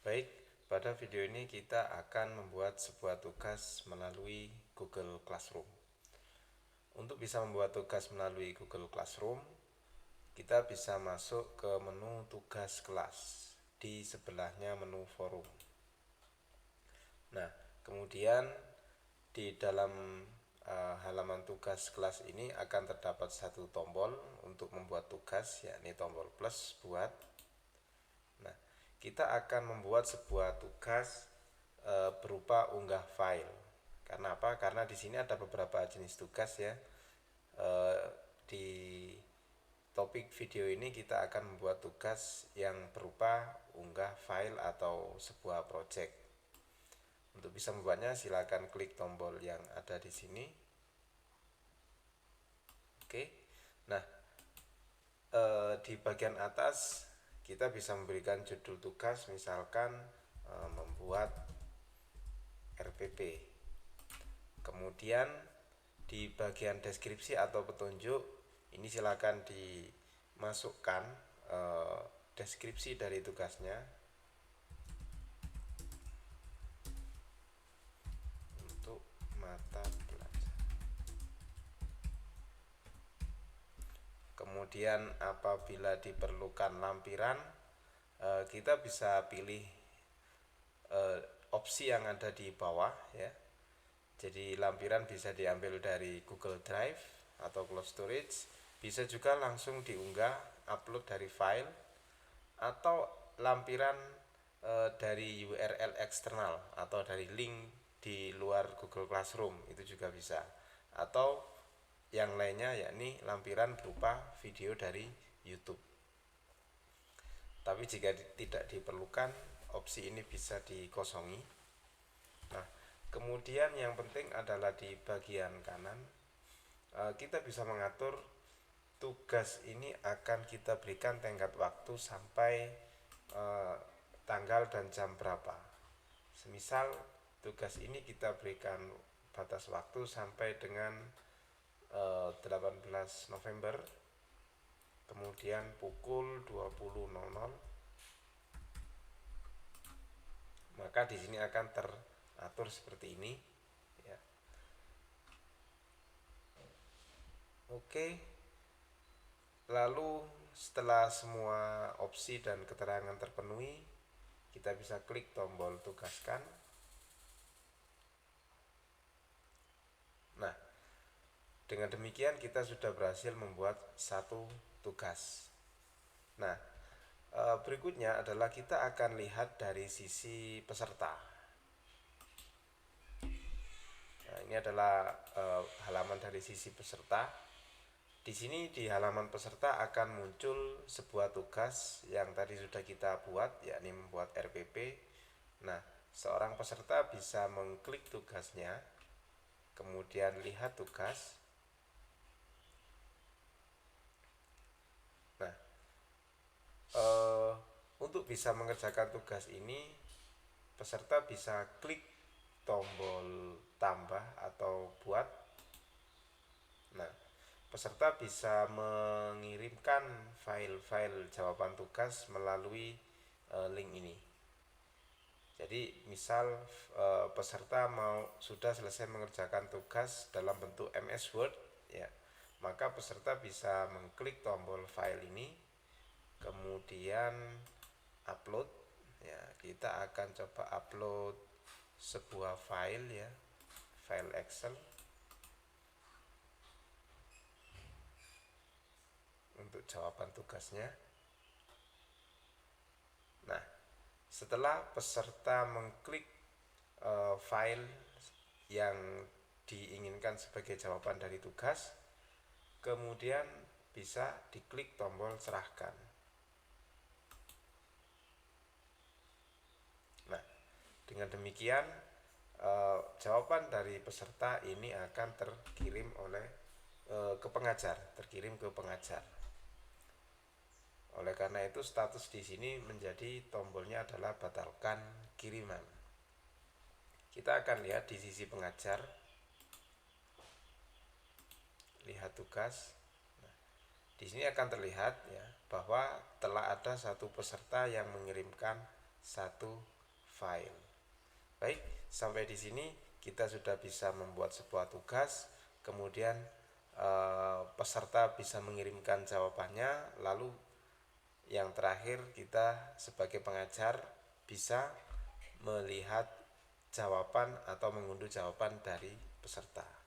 Baik, pada video ini kita akan membuat sebuah tugas melalui Google Classroom. Untuk bisa membuat tugas melalui Google Classroom, kita bisa masuk ke menu tugas kelas di sebelahnya menu forum. Nah, kemudian di dalam halaman tugas kelas ini akan terdapat satu tombol untuk membuat tugas, yakni tombol plus buat. Nah, kita akan membuat sebuah tugas berupa unggah file. Karena apa? Karena di sini ada beberapa jenis tugas ya. Di topik video ini kita akan membuat tugas yang berupa unggah file atau sebuah project. Untuk bisa membuatnya silakan klik tombol yang ada di sini. Oke. Nah, di bagian atas kita bisa memberikan judul tugas, misalkan membuat RPP. Kemudian di bagian deskripsi atau petunjuk ini silakan dimasukkan deskripsi dari tugasnya untuk mata pelajaran. Kemudian apabila diperlukan lampiran, kita bisa pilih opsi yang ada di bawah ya. Jadi lampiran bisa diambil dari Google Drive atau Cloud Storage, bisa juga langsung diunggah upload dari file, atau lampiran dari URL eksternal atau dari link di luar Google Classroom itu juga bisa, atau yang lainnya yakni lampiran berupa video dari YouTube. Tapi jika tidak diperlukan, opsi ini bisa dikosongi. Nah, kemudian yang penting adalah di bagian kanan kita bisa mengatur tugas ini akan kita berikan tenggat waktu sampai tanggal dan jam berapa. Semisal tugas ini kita berikan batas waktu sampai dengan 18 November, kemudian pukul 20.00, maka di sini akan teratur seperti ini ya. Oke. Lalu setelah semua opsi dan keterangan terpenuhi, kita bisa klik tombol tugaskan. Nah, dengan demikian kita sudah berhasil membuat satu tugas. Nah, berikutnya adalah kita akan lihat dari sisi peserta. Nah, ini adalah halaman dari sisi peserta. Di sini di halaman peserta akan muncul sebuah tugas yang tadi sudah kita buat, yakni membuat RPP. Nah, seorang peserta bisa mengklik tugasnya, kemudian lihat tugas. Nah, untuk bisa mengerjakan tugas ini, peserta bisa klik tombol tambah atau buat. Nah, peserta bisa mengirimkan file-file jawaban tugas melalui link ini. Jadi misal peserta sudah selesai mengerjakan tugas dalam bentuk MS Word ya, maka peserta bisa mengklik tombol file ini, kemudian upload ya. Kita akan coba upload sebuah file ya, file Excel untuk jawaban tugasnya. Nah, setelah peserta mengklik file yang diinginkan sebagai jawaban dari tugas, kemudian bisa diklik tombol serahkan. Nah, dengan demikian jawaban dari peserta ini akan terkirim terkirim ke pengajar. Oleh karena itu status di sini menjadi tombolnya adalah batalkan kiriman. Kita akan lihat di sisi pengajar, lihat tugas. Nah, di sini akan terlihat ya bahwa telah ada satu peserta yang mengirimkan satu file. Baik, sampai di sini kita sudah bisa membuat sebuah tugas, kemudian peserta bisa mengirimkan jawabannya, lalu yang terakhir kita sebagai pengajar bisa melihat jawaban atau mengunduh jawaban dari peserta.